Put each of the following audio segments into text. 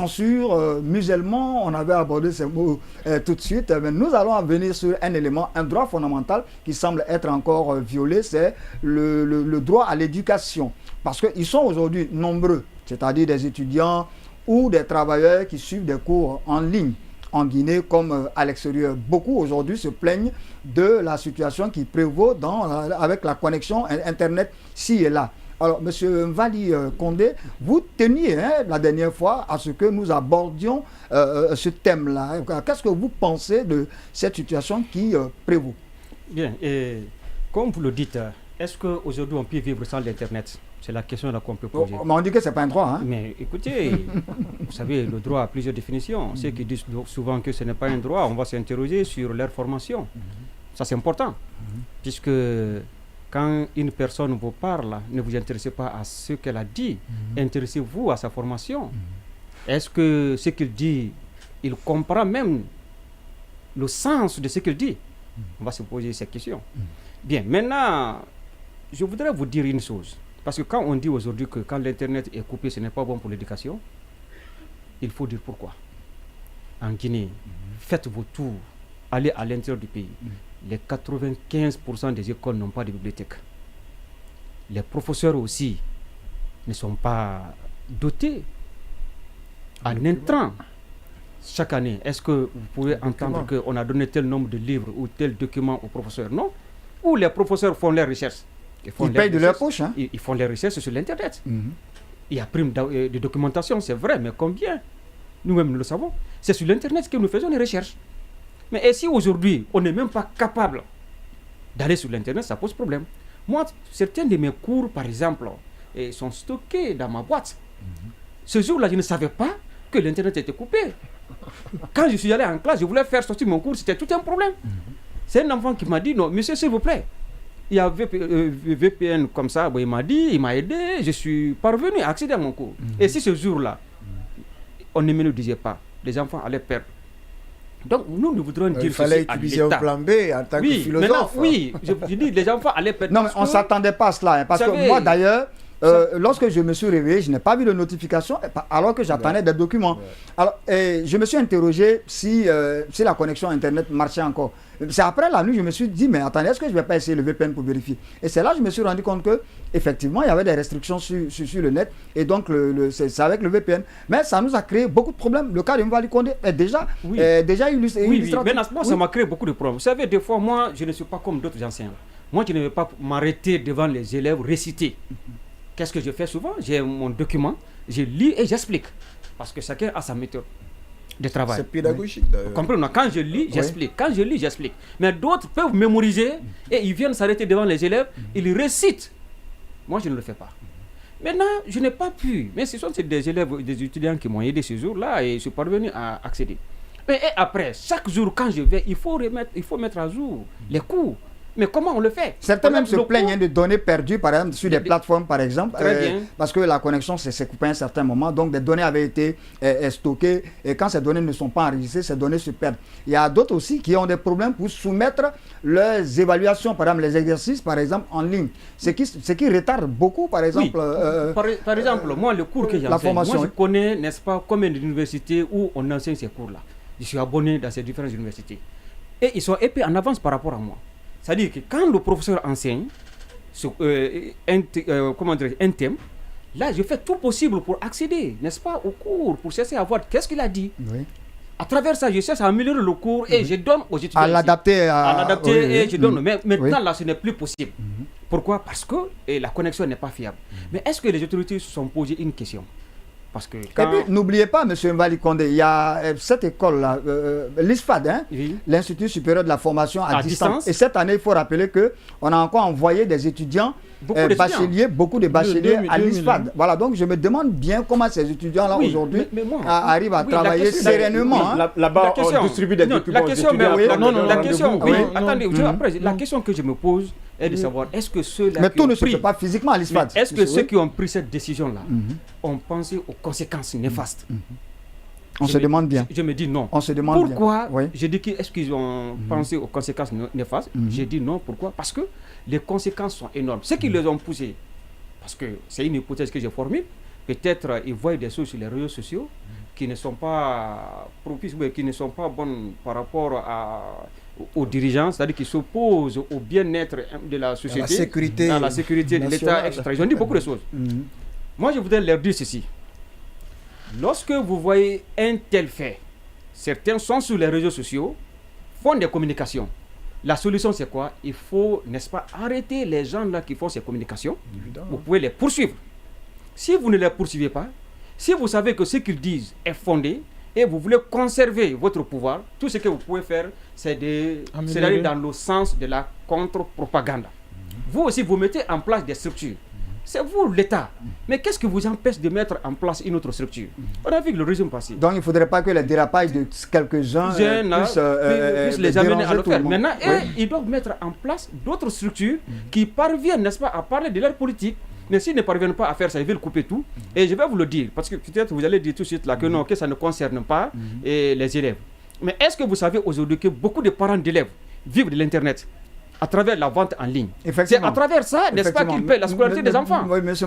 censure musulman, on avait abordé ces mots tout de suite. Mais nous allons en venir sur un élément, un droit fondamental qui semble être encore violé, c'est le droit à l'éducation. Parce qu'ils sont aujourd'hui nombreux, c'est-à-dire des étudiants ou des travailleurs qui suivent des cours en ligne en Guinée comme à l'extérieur. Beaucoup aujourd'hui se plaignent de la situation qui prévaut avec la connexion Internet ci et là. Alors, M. Mvali Condé, vous teniez la dernière fois à ce que nous abordions ce thème-là. Qu'est-ce que vous pensez de cette situation qui prévaut? Bien, et comme vous le dites, est-ce qu'aujourd'hui on peut vivre sans l'Internet? C'est la question qu'on peut poser. Mais on dit que ce n'est pas un droit. Hein? Mais écoutez, vous savez, le droit a plusieurs définitions. Ceux qui disent souvent que ce n'est pas un droit, on va s'interroger sur leur formation. Ça, c'est important. Puisque quand une personne vous parle, ne vous intéressez pas à ce qu'elle a dit. Intéressez-vous à sa formation. Est-ce que ce qu'il dit, il comprend même le sens de ce qu'il dit? On va se poser cette question. Bien, maintenant, je voudrais vous dire une chose. Parce que quand on dit aujourd'hui que quand l'Internet est coupé, ce n'est pas bon pour l'éducation, il faut dire pourquoi. En Guinée, faites vos tours, allez à l'intérieur du pays. Les 95% des écoles n'ont pas de bibliothèque. Les professeurs aussi ne sont pas dotés en intrants. Chaque année, est-ce que vous pouvez entendre qu'on a donné tel nombre de livres ou tel document aux professeurs? Non. Ou les professeurs font leurs recherches. Ils payent de leur poche. Hein? Ils font les recherches sur l'Internet. Il y a prime de documentation, c'est vrai, mais combien? Nous-mêmes, nous le savons. C'est sur l'Internet que nous faisons les recherches. Mais et si aujourd'hui, on n'est même pas capable d'aller sur l'Internet, ça pose problème. Moi, certains de mes cours, par exemple, sont stockés dans ma boîte. Ce jour-là, je ne savais pas que l'Internet était coupé. Quand je suis allé en classe, je voulais faire sortir mon cours, c'était tout un problème. C'est un enfant qui m'a dit, non, monsieur, s'il vous plaît, il y a VPN comme ça, bon, il m'a dit, il m'a aidé, je suis parvenu à accéder à mon cours. Et si ce jour-là, on ne me le disait pas, les enfants allaient perdre. Donc nous voudrons dire il fallait utiliser un plan B en tant que philosophe. Oui, je dis, les enfants allaient perdre. Non, mais on ne s'attendait pas à cela. Hein, parce que moi, d'ailleurs, lorsque je me suis réveillé, je n'ai pas vu de notification alors que j'attendais des documents. Alors, je me suis interrogé si la connexion Internet marchait encore. C'est après la nuit, je me suis dit, mais attendez, est-ce que je ne vais pas essayer le VPN pour vérifier? Et c'est là que je me suis rendu compte qu'effectivement, il y avait des restrictions sur le net. Et donc, c'est avec le VPN. Mais ça nous a créé beaucoup de problèmes. Le cas de Mvali Condé est déjà illustré. Oui, mais moi, ça m'a créé beaucoup de problèmes. Vous savez, des fois, moi, je ne suis pas comme d'autres enseignants. Moi, je ne vais pas m'arrêter devant les élèves réciter. Qu'est-ce que je fais souvent? J'ai mon document, je lis et j'explique. Parce que chacun a sa méthode de travail. C'est pédagogique. Vous comprenez? Quand je lis, j'explique. Quand je lis, j'explique. Mais d'autres peuvent mémoriser et ils viennent s'arrêter devant les élèves, ils récitent. Moi, je ne le fais pas. Maintenant, je n'ai pas pu. Mais ce sont des élèves, des étudiants qui m'ont aidé ce jour-là et je suis parvenu à accéder. Mais après, chaque jour, quand je vais, il faut mettre à jour les cours. Mais comment on le fait? Certains même se plaignent de données perdues, par exemple, sur des plateformes, par exemple. Très bien. Parce que la connexion s'est coupée à un certain moment. Donc, des données avaient été stockées. Et quand ces données ne sont pas enregistrées, ces données se perdent. Il y a d'autres aussi qui ont des problèmes pour soumettre leurs évaluations, par exemple, les exercices, par exemple, en ligne. Ce qui retarde beaucoup, par exemple. Oui. Par exemple, moi, le cours que j'enseigne, moi, je connais, n'est-ce pas, combien d'universités où on enseigne ces cours-là. Je suis abonné dans ces différentes universités. Et ils sont épais en avance par rapport à moi. C'est-à-dire que quand le professeur enseigne sur un thème, là, je fais tout possible pour accéder, n'est-ce pas, au cours, pour chercher à voir qu'est-ce qu'il a dit. Oui. À travers ça, je cherche à améliorer le cours et je donne aux étudiants. À l'adapter. Et je donne. Mais maintenant, là, ce n'est plus possible. Pourquoi? Parce que la connexion n'est pas fiable. Mais est-ce que les autorités se sont posées une question? Parce que quand... Et puis, n'oubliez pas, M. Mvali Condé, il y a cette école-là, l'ISFAD, hein, l'Institut supérieur de la formation à distance. Et cette année, il faut rappeler qu'on a encore envoyé des étudiants, beaucoup de bacheliers à l'ISFAD. Voilà, donc je me demande bien comment ces étudiants-là aujourd'hui arrivent à travailler sereinement. Là-bas, on distribue des documents. La question que je me pose est de savoir, est-ce que ceux-là. Mais tout ne se fait pas physiquement à l'ISFAD. Est-ce que ceux qui ont pris cette décision-là ont pensé aux conséquences néfastes? On se demande bien. Je me dis non. On se demande pourquoi bien. Je dis est-ce qu'ils ont pensé aux conséquences néfastes? J'ai dit non. Pourquoi? Parce que les conséquences sont énormes. Ceux qui les ont poussés, parce que c'est une hypothèse que j'ai formée, peut-être ils voient des choses sur les réseaux sociaux qui ne sont pas propices, qui ne sont pas bonnes par rapport aux dirigeants, c'est-à-dire qui s'opposent au bien-être de la société, à la sécurité de l'État, etc. Ils ont dit beaucoup de choses. Moi, je voudrais leur dire ceci. Lorsque vous voyez un tel fait, certains sont sur les réseaux sociaux, font des communications. La solution, c'est quoi? Il faut, n'est-ce pas, arrêter les gens là qui font ces communications. Évidemment. Vous pouvez les poursuivre. Si vous ne les poursuivez pas, si vous savez que ce qu'ils disent est fondé et vous voulez conserver votre pouvoir, tout ce que vous pouvez faire, c'est d'aller dans le sens de la contre-propagande. Vous aussi, vous mettez en place des structures. C'est vous, l'État. Mais qu'est-ce qui vous empêche de mettre en place une autre structure? On a vu le régime passé. Donc il ne faudrait pas que les dérapages de quelques-uns puissent les amener à le faire. Maintenant, ils doivent mettre en place d'autres structures qui parviennent, n'est-ce pas, à parler de leur politique. Mais s'ils ne parviennent pas à faire ça, ils veulent couper tout. Et je vais vous le dire, parce que peut-être vous allez dire tout de suite là que non, que ça ne concerne pas les élèves. Mais est-ce que vous savez aujourd'hui que beaucoup de parents d'élèves vivent de l'Internet à travers la vente en ligne? C'est à travers ça, n'est-ce pas, qu'ils paient la scolarité des enfants. Mais si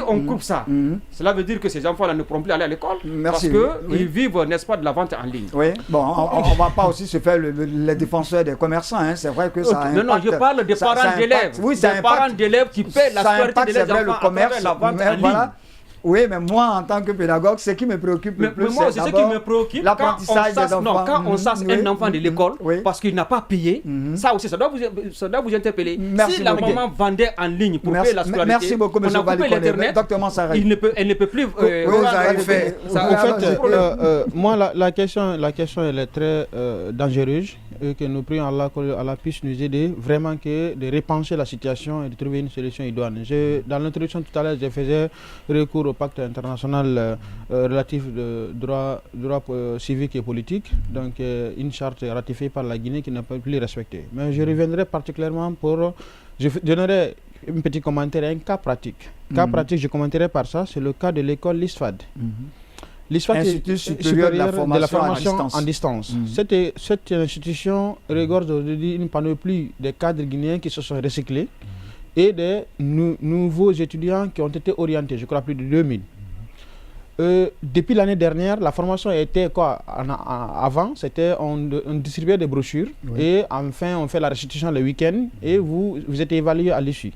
on coupe ça, cela veut dire que ces enfants-là ne pourront plus aller à l'école parce qu'ils vivent, n'est-ce pas, de la vente en ligne. Oui, bon, on ne va pas aussi se faire les défenseurs des commerçants. Hein. C'est vrai que ça impacte. Non, je parle des parents d'élèves. Oui, des parents d'élèves qui paient la scolarité des enfants à travers la vente en ligne. Oui, mais moi, en tant que pédagogue, ce qui me préoccupe le plus, c'est ce qui me préoccupe l'apprentissage des enfants. Quand on chasse un enfant de l'école parce qu'il n'a pas payé, ça aussi, ça doit vous interpeller. Si la maman vendait en ligne pour payer la scolarité, merci beaucoup, M. l'Internet, elle ne peut plus... Moi, la question, elle est très dangereuse et que nous prions Allah puisse nous aider vraiment de repenser la situation et de trouver une solution idoine. Dans l'introduction tout à l'heure, je faisais recours au pacte international relatif de droit civique et politique, donc une charte ratifiée par la Guinée qui n'a pas plus respectée. Mais je reviendrai particulièrement je donnerai un petit commentaire, un cas pratique. Cas pratique, je commenterai par ça, c'est le cas de l'école l'ISFAD. Institut supérieur de la formation en distance. Cette institution regorge aujourd'hui une panoplie de cadres guinéens qui se sont recyclés et des nouveaux étudiants qui ont été orientés, je crois plus de 2000. Depuis l'année dernière, la formation était quoi? Avant, c'était on distribuait des brochures et enfin on fait la restitution le week-end et vous êtes évalué à l'issue.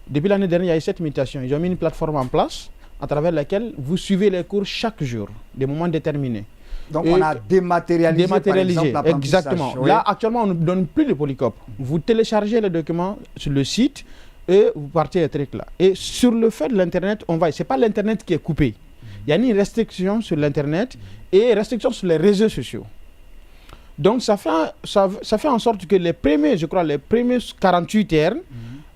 Depuis l'année dernière, il y a eu cette mutation. Ils ont mis une plateforme en place à travers laquelle vous suivez les cours chaque jour, des moments déterminés. Donc on a dématérialisé par exemple, exactement. Oui. Là, actuellement, on ne donne plus de polycope. Vous téléchargez les documents sur le site et vous partez les trucs là. Et sur le fait de l'Internet, c'est pas l'Internet qui est coupé. Il y a une restriction sur l'Internet et restriction sur les réseaux sociaux. Donc ça fait en sorte que les premiers 48 heures,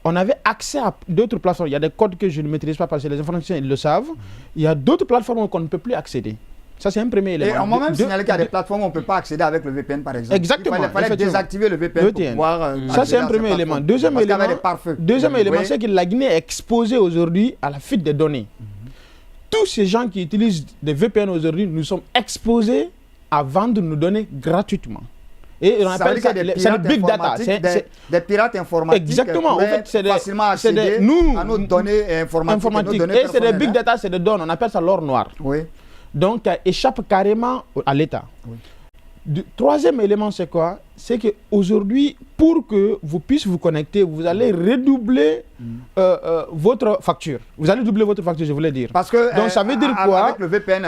on avait accès à d'autres plateformes. Il y a des codes que je ne maîtrise pas parce que les informaticiens ils le savent. Il y a d'autres plateformes qu'on ne peut plus accéder. Ça, c'est un premier élément. Et on m'a même signalé qu'il y a des plateformes où on ne peut pas accéder avec le VPN, par exemple. Exactement. Il fallait désactiver le VPN pour pouvoir... ça, c'est un premier élément. Deuxième élément, c'est que la Guinée est exposée aujourd'hui à la fuite des données. Tous ces gens qui utilisent des VPN aujourd'hui, nous sommes exposés à vendre nos données gratuitement. Et on appelle ça c'est le big data. Des pirates informatiques. Exactement. En fait, c'est facilement accéder à nos données informatiques. Et c'est des big data, c'est des données. On appelle ça l'or noir. Oui. Donc, échappe carrément à l'État. Oui. Troisième élément, c'est quoi? C'est qu'aujourd'hui, pour que vous puissiez vous connecter, vous allez redoubler votre facture. Vous allez doubler votre facture, je voulais dire. Parce que donc, ça veut dire quoi? Avec le VPN,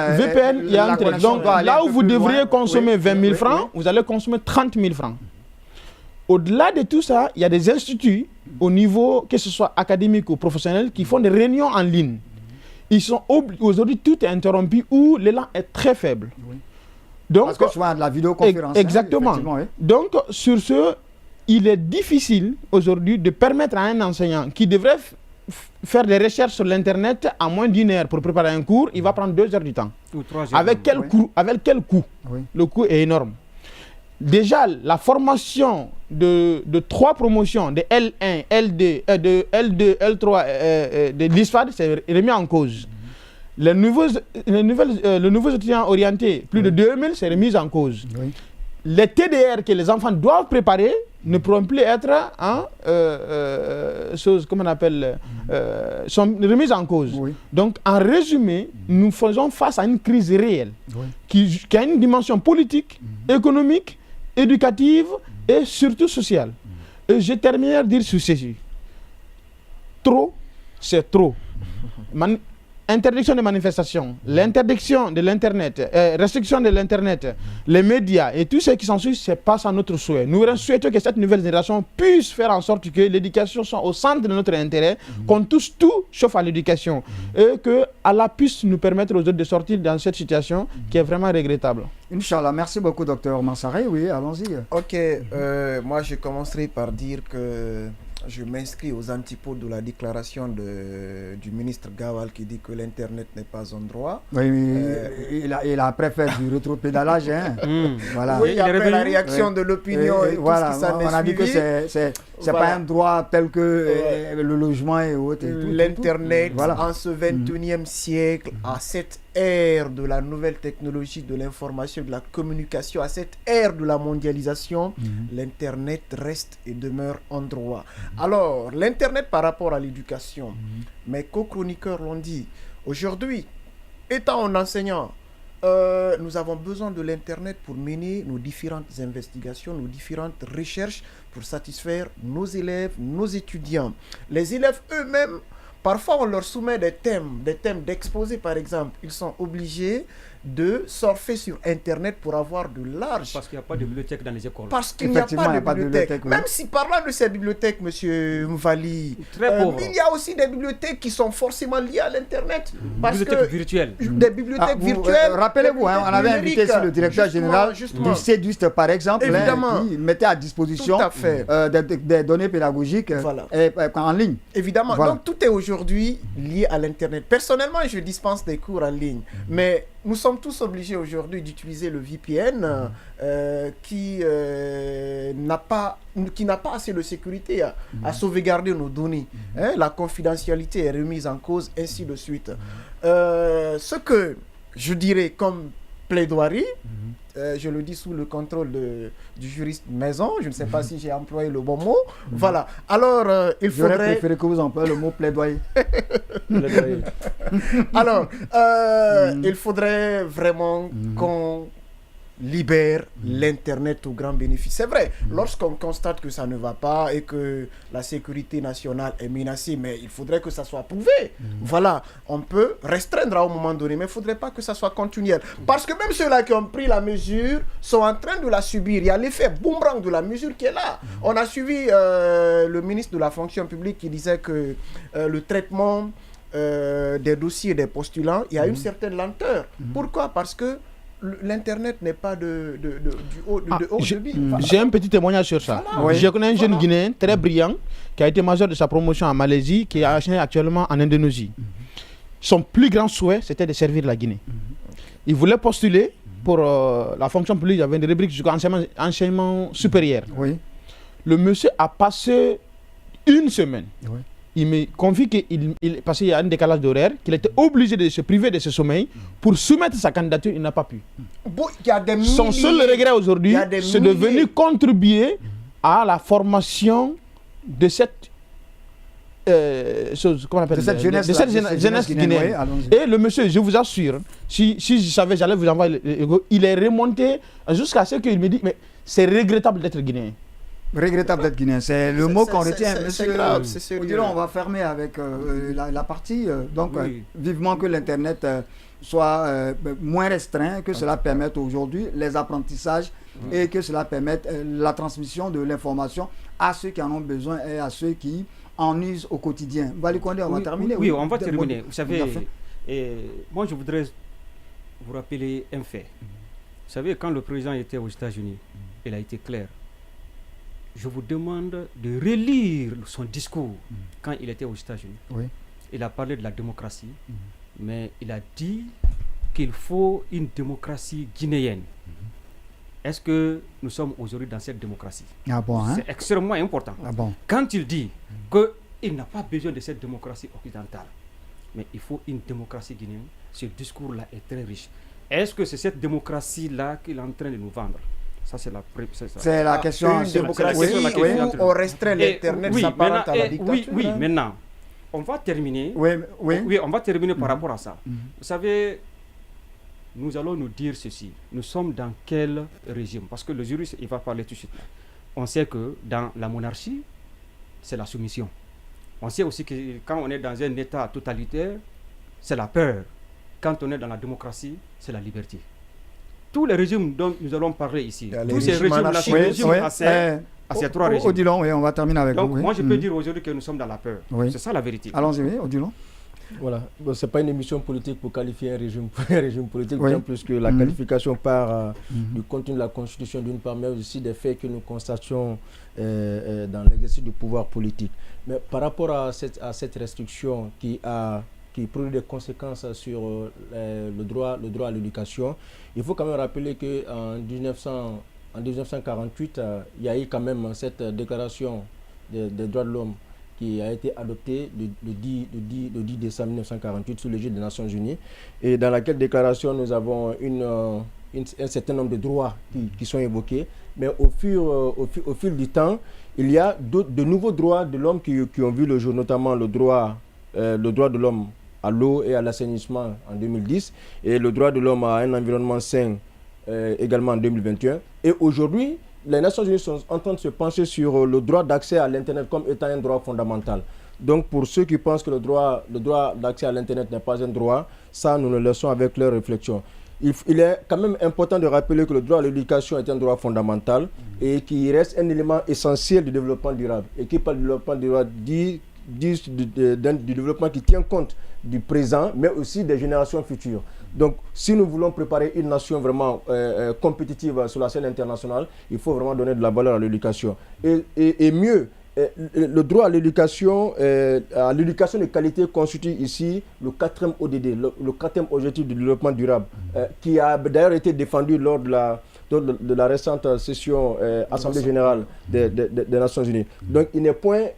il y a un truc. Donc, là où vous devriez consommer 20 000 francs, vous allez consommer 30 000 francs. Au-delà de tout ça, il y a des instituts au niveau, que ce soit académique ou professionnel, qui font des réunions en ligne. Aujourd'hui, tout est interrompu ou l'élan est très faible. Oui. Donc, parce que souvent de la vidéoconférence. Exactement. Oui. Donc, sur ce, il est difficile aujourd'hui de permettre à un enseignant qui devrait faire des recherches sur l'Internet en moins d'une heure pour préparer un cours, il va prendre 2 heures du temps. Ou 3 heures. Avec quel coût? Oui. Le coût est énorme. Déjà, la formation de 3 promotions, de L1, L2, L3, de l'ISFAD, c'est remis en cause. Les nouveaux étudiants orientés, plus de 2000, c'est remis en cause. Oui. les TDR que les enfants doivent préparer ne pourront plus être sont remises en cause. Oui. Donc, en résumé, nous faisons face à une crise réelle qui a une dimension politique, économique, éducative et surtout sociale. Et je termine à dire sur ceci. Trop, c'est trop. Interdiction des manifestations, l'interdiction de l'Internet, restriction de l'Internet, les médias et tout ce qui s'ensuit, c'est pas ça notre souhait. Nous souhaitons que cette nouvelle génération puisse faire en sorte que l'éducation soit au centre de notre intérêt, qu'on touche tout sauf à l'éducation, et qu'Allah puisse nous permettre aux autres de sortir dans cette situation qui est vraiment regrettable. Inch'Allah, merci beaucoup Dr Mansaré. Oui, allons-y. Ok, moi je commencerai par dire que je m'inscris aux antipodes de la déclaration du ministre Gawal qui dit que l'Internet n'est pas un droit. Oui, il a après fait du rétropédalage. Hein. Voilà. Oui, après la réaction de l'opinion et voilà, tout ce qui s'en est on a dit que c'est pas un droit tel que le logement et autres. L'Internet, en ce 21e siècle, à cette ère de la nouvelle technologie, de l'information, de la communication, à cette ère de la mondialisation, l'Internet reste et demeure un droit. Alors, l'Internet par rapport à l'éducation, mes co-chroniqueurs l'ont dit, aujourd'hui, étant un enseignant, nous avons besoin de l'Internet pour mener nos différentes investigations, nos différentes recherches, pour satisfaire nos élèves, nos étudiants. Les élèves eux-mêmes, parfois on leur soumet des thèmes d'exposé par exemple. Ils sont obligés de surfer sur Internet pour avoir de large... Parce qu'il n'y a pas de bibliothèque dans les écoles. Parce qu'il n'y a pas de bibliothèque. Même si parlant de ces bibliothèques, M. Mvali, il y a aussi des bibliothèques qui sont forcément liées à l'Internet. Bibliothèques virtuelles. Des bibliothèques virtuelles. Rappelez-vous, on avait invité ici le directeur général du CEDUST par exemple, qui mettait à disposition des données pédagogiques en ligne. Évidemment, donc tout est aujourd'hui lié à l'Internet. Personnellement, je dispense des cours en ligne, mais nous sommes tous obligés aujourd'hui d'utiliser le VPN qui n'a pas assez de sécurité à sauvegarder nos données. La confidentialité est remise en cause, ainsi de suite. Ce que je dirais comme plaidoirie, je le dis sous le contrôle du juriste maison, je ne sais pas si j'ai employé le bon mot. Voilà. Alors, il faudrait... J'aurais préféré que vous employiez le mot plaidoyer. Alors, il faudrait vraiment qu'on libère l'Internet au grand bénéfice. C'est vrai, lorsqu'on constate que ça ne va pas et que la sécurité nationale est menacée, mais il faudrait que ça soit prouvé. Voilà, on peut restreindre à un moment donné, mais il ne faudrait pas que ça soit continuel. Parce que même ceux-là qui ont pris la mesure sont en train de la subir. Il y a l'effet boomerang de la mesure qui est là. On a suivi le ministre de la fonction publique qui disait que le traitement des dossiers des postulants, il y a une certaine lenteur. Pourquoi? Parce que l'Internet n'est pas de haut débit. J'ai un petit témoignage sur ça. Voilà. Je connais un jeune Guinéen très brillant qui a été major de sa promotion en Malaisie, qui est actuellement en Indonésie. Son plus grand souhait, c'était de servir la Guinée. Il voulait postuler pour la fonction publique, il y avait une rubrique jusqu'à enseignement supérieur. Le monsieur a passé une semaine. Il me confie parce qu'il y a un décalage d'horaire, qu'il était obligé de se priver de ce sommeil pour soumettre sa candidature, il n'a pas pu. Son seul regret aujourd'hui, c'est de venir contribuer à la formation de cette jeunesse guinéenne. Et le monsieur, je vous assure, si je savais, j'allais vous envoyer il est remonté jusqu'à ce qu'il me dise, mais c'est regrettable d'être guinéen. Regrettable d'être guinéen, c'est le mot qu'on retient. C'est grave, c'est sérieux. On va fermer avec la partie. Vivement que l'Internet soit moins restreint, que cela permette aujourd'hui les apprentissages et que cela permette la transmission de l'information à ceux qui en ont besoin et à ceux qui en usent au quotidien. On va terminer. Oui, on va terminer. Vous savez, moi je voudrais vous rappeler un fait. Vous savez, quand le président était aux États-Unis, il a été clair. Je vous demande de relire son discours quand il était aux États-Unis. Il a parlé de la démocratie, mais il a dit qu'il faut une démocratie guinéenne. Est-ce que nous sommes aujourd'hui dans cette démocratie? C'est extrêmement important. Quand il dit qu'il n'a pas besoin de cette démocratie occidentale, mais il faut une démocratie guinéenne, ce discours-là est très riche. Est-ce que c'est cette démocratie-là qu'il est en train de nous vendre? Ça, c'est c'est la question. Une démocratie Oui, où on restreint l'Internet, ça part à la dictature. Oui, maintenant, on va terminer. Oui, On va terminer par rapport à ça. Vous savez, nous allons nous dire ceci. Nous sommes dans quel régime? Parce que le juriste, il va parler tout de suite. On sait que dans la monarchie, c'est la soumission. On sait aussi que quand on est dans un État totalitaire, c'est la peur. Quand on est dans la démocratie, c'est la liberté. Tous les régimes dont nous allons parler ici, tous ces régimes-là sont régimes à ces trois régimes. Odilon, oui, on va terminer avec vous. Donc, moi, je peux dire aujourd'hui que nous sommes dans la peur. C'est ça la vérité. Allons-y, oui, Odilon. Voilà, bon, ce n'est pas une émission politique pour qualifier un régime politique, bien plus que la qualification part du contenu de la Constitution d'une part, mais aussi des faits que nous constations dans l'exercice du pouvoir politique. Mais par rapport à cette restriction qui produit des conséquences sur le droit à l'éducation, il faut quand même rappeler qu'en 1948, il y a eu quand même cette déclaration des droits de l'homme qui a été adoptée le 10 décembre 1948 sous l'égide des Nations Unies, et dans laquelle déclaration nous avons un certain nombre de droits qui sont évoqués, mais au fil du temps, il y a de nouveaux droits de l'homme qui ont vu le jour, notamment le droit de l'homme à l'eau et à l'assainissement en 2010, et le droit de l'homme à un environnement sain également en 2021. Et aujourd'hui, les Nations Unies sont en train de se pencher sur le droit d'accès à l'Internet comme étant un droit fondamental. Donc pour ceux qui pensent que le droit d'accès à l'Internet n'est pas un droit, ça nous le laissons avec leurs réflexions. Il est quand même important de rappeler que le droit à l'éducation est un droit fondamental et qui reste un élément essentiel du développement durable. Et qui parle du développement durable dit du développement qui tient compte du présent, mais aussi des générations futures. Donc, si nous voulons préparer une nation vraiment compétitive sur la scène internationale, il faut vraiment donner de la valeur à l'éducation. Et mieux, le droit à l'éducation de qualité constitue ici le 4e ODD, le 4e objectif du développement durable, qui a d'ailleurs été défendu lors de la récente session Assemblée générale des Nations Unies. Donc il n'est point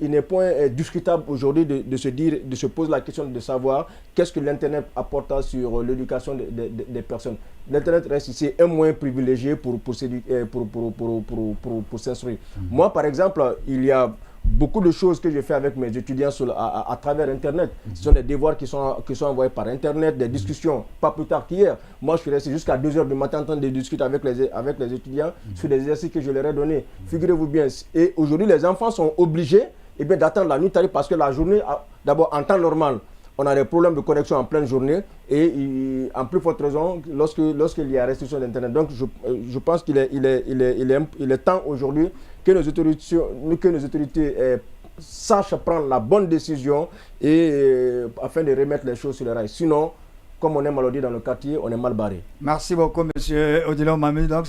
discutable aujourd'hui de se poser la question de savoir qu'est-ce que l'Internet apporte sur l'éducation des personnes. L'Internet reste ici un moyen privilégié pour s'instruire. Moi, par exemple, il y a beaucoup de choses que je fais avec mes étudiants à travers Internet. Ce sont des devoirs qui sont envoyés par Internet, des discussions, pas plus tard qu'hier. Moi, je suis resté jusqu'à 2 h du matin en train de discuter avec les étudiants sur des exercices que je leur ai donnés. Figurez-vous bien. Et aujourd'hui, les enfants sont obligés d'attendre la nuit tardée parce que la journée, d'abord en temps normal, on a des problèmes de connexion en pleine journée et en plus forte raison lorsqu'il y a restriction d'Internet. Donc je pense qu'il est temps aujourd'hui que nos autorités sachent prendre la bonne décision afin de remettre les choses sur les rails. Sinon, comme on est mal dit dans le quartier, on est mal barré. Merci beaucoup, M. Odilon Mami. Donc,